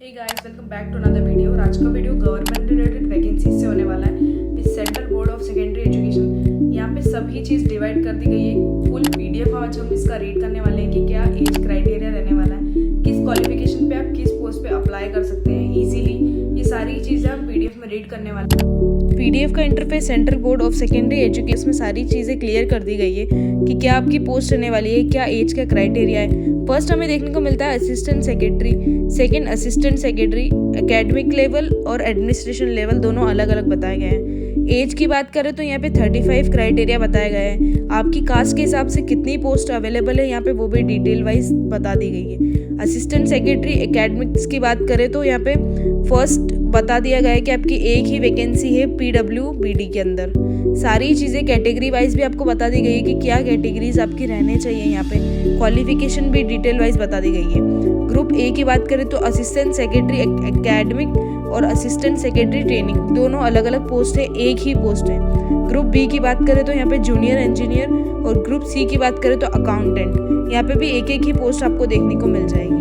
Hey guys, welcome back to another video. और आज का वीडियो गवर्नमेंट रिलेटेड वैकेंसीज से होने वाला है। इस central board of secondary education यहाँ पे सभी चीज़ डिवाइड कर दी गई है। फुल पीडीएफ आज हम इसका रीड करने वाले हैं कि क्या एज क्राइटेरिया रहने वाला है, किस क्वालिफिकेशन पे आप किस पोस्ट पे अप्लाई कर सकते हैं इजीली। ये सारी चीज़ें हम पीडीएफ में रीड करने वाले हैं। पीडीएफ का interface central board of secondary education में सारी चीज़ें क्लियर कर दी गई है कि क्या आपकी पोस्ट रहने वाली है, क्या एज का क्राइटेरिया है। फर्स्ट हमें देखने को मिलता है assistant secretary, second assistant secretary. Academic level और एडमिनिस्ट्रेशन लेवल दोनों अलग अलग बताए गए हैं। एज की बात करें तो यहाँ पे 35 क्राइटेरिया बताए गए हैं। आपकी कास्ट के हिसाब से कितनी पोस्ट अवेलेबल है यहाँ पे वो भी डिटेल वाइज बता दी गई है। असिस्टेंट सेक्रेटरी एकेडमिक्स की बात करें तो यहाँ पे फर्स्ट बता दिया गया है कि आपकी एक ही वैकेंसी है PWBD के अंदर। सारी चीज़ें कैटेगरी वाइज भी आपको बता दी गई है कि क्या कैटेगरीज आपकी रहने चाहिए। यहाँ पे क्वालिफिकेशन भी डिटेल वाइज बता दी गई है। ग्रुप ए की बात करें तो असिस्टेंट सेक्रेटरी एकेडमिक और असिस्टेंट सेक्रेटरी ट्रेनिंग दोनों अलग अलग पोस्ट है, एक ही पोस्ट है। ग्रुप बी की बात करें तो यहाँ पे जूनियर इंजीनियर, और ग्रुप सी की बात करें तो अकाउंटेंट। यहाँ पे भी एक एक ही पोस्ट आपको देखने को मिल जाएगी।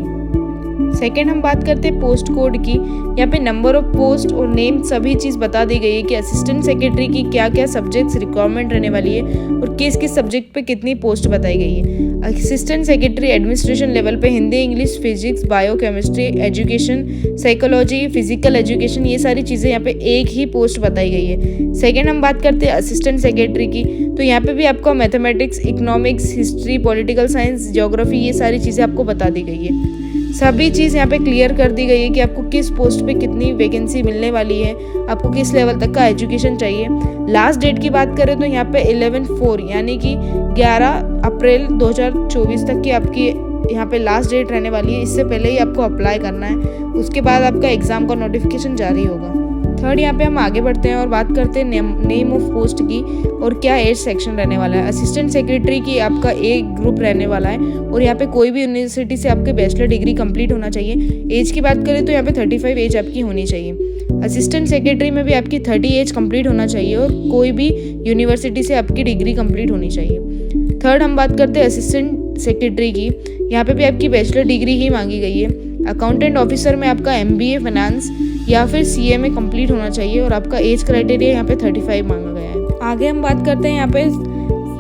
सेकेंड हम बात करते हैं पोस्ट कोड की। यहाँ पे नंबर ऑफ पोस्ट और नेम सभी चीज़ बता दी गई है कि असिस्टेंट सेक्रेटरी की क्या क्या सब्जेक्ट्स रिक्वायरमेंट रहने वाली है और किस किस सब्जेक्ट पे कितनी पोस्ट बताई गई है। असिस्टेंट सेक्रेटरी एडमिनिस्ट्रेशन लेवल पे Hindi, English, physics, bio chemistry, education, psychology, physical education, ये सारी चीज़ें यहाँ पे एक ही पोस्ट बताई गई है। सेकेंड हम बात करते हैं असिस्टेंट सेक्रेटरी की, तो यहाँ पे भी आपको mathematics, economics, history, political science, geography, ये सारी चीज़ें आपको बता दी गई है। सभी चीज़ यहाँ पे क्लियर कर दी गई है कि आपको किस पोस्ट पे कितनी वैकेंसी मिलने वाली है, आपको किस लेवल तक का एजुकेशन चाहिए। लास्ट डेट की बात करें तो यहाँ पे 11/4 यानी कि 11 अप्रैल 2024 तक की आपकी यहाँ पे लास्ट डेट रहने वाली है। इससे पहले ही आपको अप्लाई करना है, उसके बाद आपका एग्ज़ाम का नोटिफिकेशन जारी होगा। थर्ड यहाँ पे हम आगे बढ़ते हैं और बात करते हैं नेम ऑफ पोस्ट की और क्या एज सेक्शन रहने वाला है। असिस्टेंट सेक्रेटरी की आपका एक ग्रुप रहने वाला है और यहाँ पे कोई भी यूनिवर्सिटी से आपके बैचलर डिग्री कंप्लीट होना चाहिए। एज की बात करें तो यहाँ पे 35 एज आपकी होनी चाहिए। असिस्टेंट सेक्रेटरी में भी आपकी 30 एज कंप्लीट होना चाहिए और कोई भी यूनिवर्सिटी से आपकी डिग्री कंप्लीट होनी चाहिए। थर्ड हम बात करते हैं असिस्टेंट सेक्रेटरी की, यहाँ पे भी आपकी बैचलर डिग्री ही मांगी गई है। अकाउंटेंट ऑफिसर में आपका MBA फाइनेंस या फिर CA में कंप्लीट होना चाहिए और आपका एज क्राइटेरिया यहाँ पे 35 मांगा गया है। आगे हम बात करते हैं यहाँ पे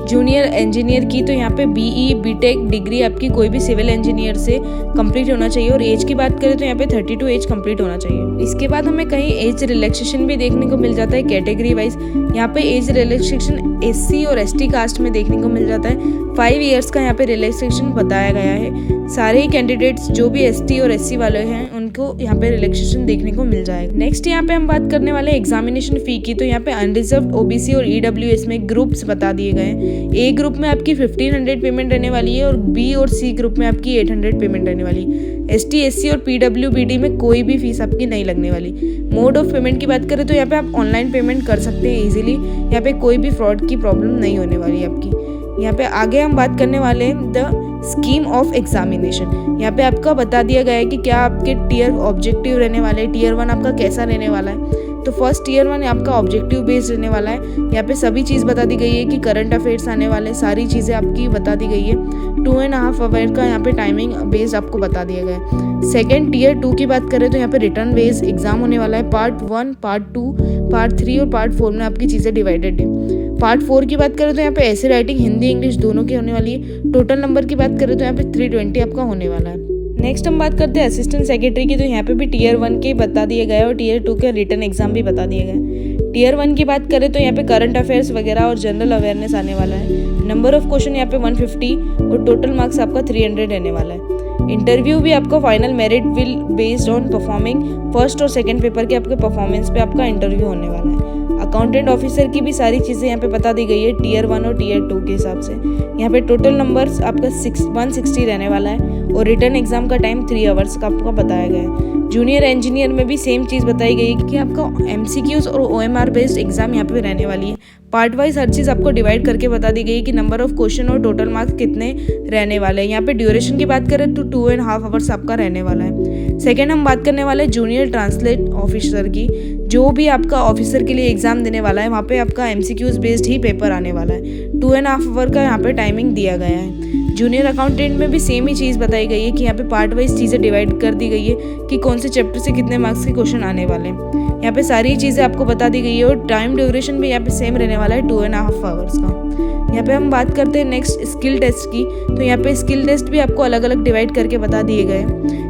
जूनियर इंजीनियर की, तो यहाँ पे BE BTech डिग्री आपकी कोई भी सिविल इंजीनियर से कंप्लीट होना चाहिए और एज की बात करें तो यहाँ पे 32 एज कंप्लीट होना चाहिए। इसके बाद हमें कहीं एज रिलैक्सेशन भी देखने को मिल जाता है कैटेगरी वाइज। यहाँ पे एज रिलैक्सेशन SC और ST कास्ट में देखने को मिल जाता है। 5 ईयर्स का यहाँ पे रिलैक्सेशन बताया गया है। सारे ही कैंडिडेट्स जो भी ST और SC वाले हैं उनको यहाँ पे रिलैक्सेशन देखने को मिल जाएगा। नेक्स्ट यहाँ पे हम बात करने वाले एग्जामिनेशन फ़ी की, तो यहाँ पे अनरिजर्व्ड OBC और EWS में ग्रुप्स बता दिए गए हैं। A ग्रुप में आपकी 1500 पेमेंट रहने वाली है और B और C ग्रुप में आपकी 800 पेमेंट रहने वाली है। ST SC और PWBD में कोई भी फीस आपकी नहीं लगने वाली। मोड ऑफ पेमेंट की बात करें तो यहाँ पे आप ऑनलाइन पेमेंट कर सकते हैं इजीली। यहाँ पे कोई भी फ्रॉड की प्रॉब्लम नहीं होने वाली है आपकी। यहाँ पे आगे हम बात करने वाले हैं द स्कीम ऑफ एग्जामिनेशन। यहाँ पे आपका बता दिया गया है कि क्या आपके टीयर ऑब्जेक्टिव रहने वाले हैं। टीयर 1 आपका कैसा रहने वाला है, तो फर्स्ट टीयर 1 आपका ऑब्जेक्टिव बेस्ड रहने वाला है। यहाँ पे सभी चीज़ बता दी गई है कि करंट अफेयर्स आने वाले, सारी चीज़ें आपकी बता दी गई है। 2.5 आवर का यहाँ पे टाइमिंग बेस्ड आपको बता दिया गया है। सेकेंड टीयर 2 की बात करें तो यहाँ पे रिटर्न बेस्ड एग्जाम होने वाला है। पार्ट 1, पार्ट 2, पार्ट 3 और पार्ट 4 में आपकी चीज़ें डिवाइडेड है। पार्ट 4 की बात करें तो यहाँ पे ऐसे राइटिंग हिंदी इंग्लिश दोनों की होने वाली है। टोटल नंबर की बात करें तो यहाँ पे 320 आपका होने वाला है। नेक्स्ट हम बात करते हैं असिस्टेंट सेक्रेटरी की, तो यहाँ पे भी टीयर 1 के बता दिए गए और टीयर 2 के रिटर्न एग्जाम भी बता दिए गए। टीयर 1 की बात करें तो यहाँ पे करंट अफेयर्स वगैरह और जनरल अवेयरनेस आने वाला है। नंबर ऑफ क्वेश्चन यहाँ पे 150 और टोटल मार्क्स आपका 300 रहने वाला है। इंटरव्यू भी आपका final merit will based on performing first और सेकंड पेपर के आपके परफॉर्मेंस पे आपका इंटरव्यू होने वाला है। अकाउंटेंट ऑफिसर की भी सारी चीज़ें यहाँ पे बता दी गई है टीयर 1 और टीयर 2 के हिसाब से। यहाँ पे टोटल नंबर्स आपका 160 रहने वाला है और रिटर्न एग्जाम का टाइम 3 आवर्स का आपका बताया गया है। जूनियर इंजीनियर में भी सेम चीज़ बताई गई है कि आपका MCQs और OMR बेस्ड एग्जाम यहाँ पे रहने वाली है। पार्ट वाइज हर चीज़ आपको डिवाइड करके बता दी गई कि नंबर ऑफ क्वेश्चन और टोटल मार्क्स कितने रहने वाले हैं। यहाँ पे ड्यूरेशन की बात करें तो 2.5 आवर्स आपका रहने वाला है। सेकेंड हम बात करने वाले जूनियर ट्रांसलेट ऑफिसर की, जो भी आपका ऑफिसर के लिए एग्जाम देने वाला है वहाँ पे आपका MCQs बेस्ड ही पेपर आने वाला है। 2.5 आवर का यहाँ पे टाइमिंग दिया गया है। जूनियर अकाउंटेंट में भी सेम ही चीज़ बताई गई है कि यहाँ पे पार्ट वाइज चीज़ें डिवाइड कर दी गई है कि कौन से चैप्टर से कितने मार्क्स के क्वेश्चन आने वाले हैं। यहाँ पे सारी चीज़ें आपको बता दी गई है और टाइम ड्यूरेशन भी यहाँ पे सेम रहने वाला है 2.5 आवर्स का। यहाँ पे हम बात करते हैं नेक्स्ट स्किल टेस्ट की। तो यहाँ पे स्किल टेस्ट भी आपको अलग अलग डिवाइड करके बता दिए गए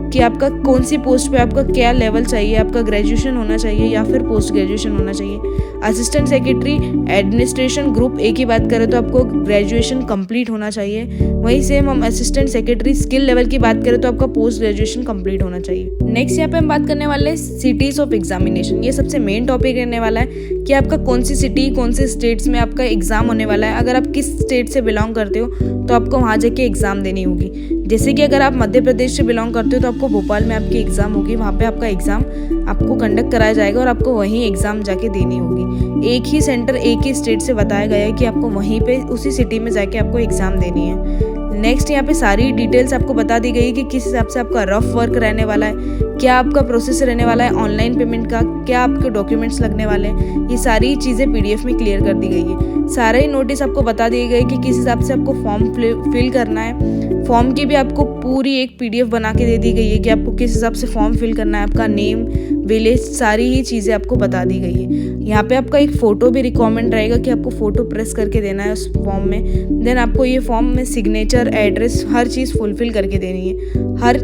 कि आपका कौन सी पोस्ट पे आपका क्या लेवल चाहिए, आपका ग्रेजुएशन होना चाहिए या फिर पोस्ट ग्रेजुएशन होना चाहिए। Assistant secretary administration group A की बात करें तो आपको ग्रेजुएशन कंप्लीट होना चाहिए। वहीं सेम हम असिस्टेंट सेक्रेटरी स्किल लेवल की बात करें तो आपका पोस्ट ग्रेजुएशन कंप्लीट होना चाहिए। नेक्स्ट यहाँ पे हम बात करने वाले हैं सिटीज ऑफ एग्जामिनेशन। ये सबसे मेन टॉपिक रहने वाला है कि आपका कौन सी सिटी, कौन से स्टेट्स में आपका एग्जाम होने वाला है। अगर आप किस स्टेट से बिलोंग करते हो तो आपको वहाँ जाके एग्ज़ाम देनी होगी। जैसे कि अगर आप मध्य प्रदेश से बिलोंग करते हो तो आपको भोपाल में आपकी एग्ज़ाम होगी, वहाँ पे आपका एग्ज़ाम आपको कंडक्ट कराया जाएगा और आपको वहीं एग्ज़ाम जाके देनी होगी। एक ही सेंटर एक ही स्टेट से बताया गया है कि आपको वहीं पे उसी सिटी में जाके आपको एग्ज़ाम देनी है। नेक्स्ट यहाँ पे सारी डिटेल्स आपको बता दी गई है कि किस हिसाब से आपका रफ वर्क रहने वाला है, क्या आपका प्रोसेस रहने वाला है ऑनलाइन पेमेंट का, क्या आपके डॉक्यूमेंट्स लगने वाले हैं। ये सारी चीज़ें PDF में क्लियर कर दी गई है। सारे ही नोटिस आपको बता दिए गए कि किस हिसाब से आपको फॉर्म फिल करना है। फॉर्म की भी आपको पूरी एक PDF बना के दे दी गई है कि आपको किस हिसाब से फॉर्म फिल करना है। आपका नेम, विलेज, सारी ही चीज़ें आपको बता दी गई है। यहाँ पे आपका एक फ़ोटो भी रिक्वायरमेंट रहेगा कि आपको फ़ोटो प्रेस करके देना है उस फॉर्म में। देन आपको ये फॉर्म में सिग्नेचर, एड्रेस, हर चीज़ फुलफिल करके देनी है। हर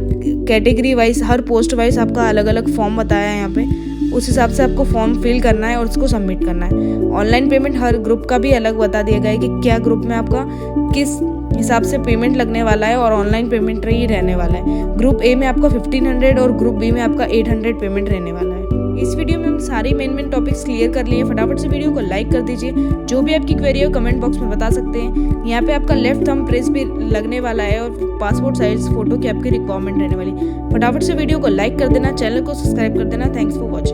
कैटेगरी वाइज, हर पोस्ट वाइज आपका अलग अलग फॉर्म बताया है यहाँ पे। उस हिसाब से आपको फॉर्म फिल करना है और उसको सबमिट करना है। ऑनलाइन पेमेंट हर ग्रुप का भी अलग बता दिया गया है कि क्या ग्रुप में आपका किस हिसाब से पेमेंट लगने वाला है और ऑनलाइन पेमेंट ही रहने वाला है। ग्रुप ए में आपका 1500 और ग्रुप बी में आपका 800 पेमेंट रहने वाला है। इस वीडियो में हम सारे मेन टॉपिक्स क्लियर कर लिए। फटाफट से वीडियो को लाइक कर दीजिए। जो भी आपकी क्वेरी हो कमेंट बॉक्स में बता सकते हैं। यहाँ पे आपका लेफ्ट थंब प्रेस भी लगने वाला है और पासपोर्ट साइज फोटो की आपकी रिक्वायरमेंट रहने वाली। फटाफट से वीडियो को लाइक कर देना, चैनल को सब्सक्राइब कर देना। Thanks for watching.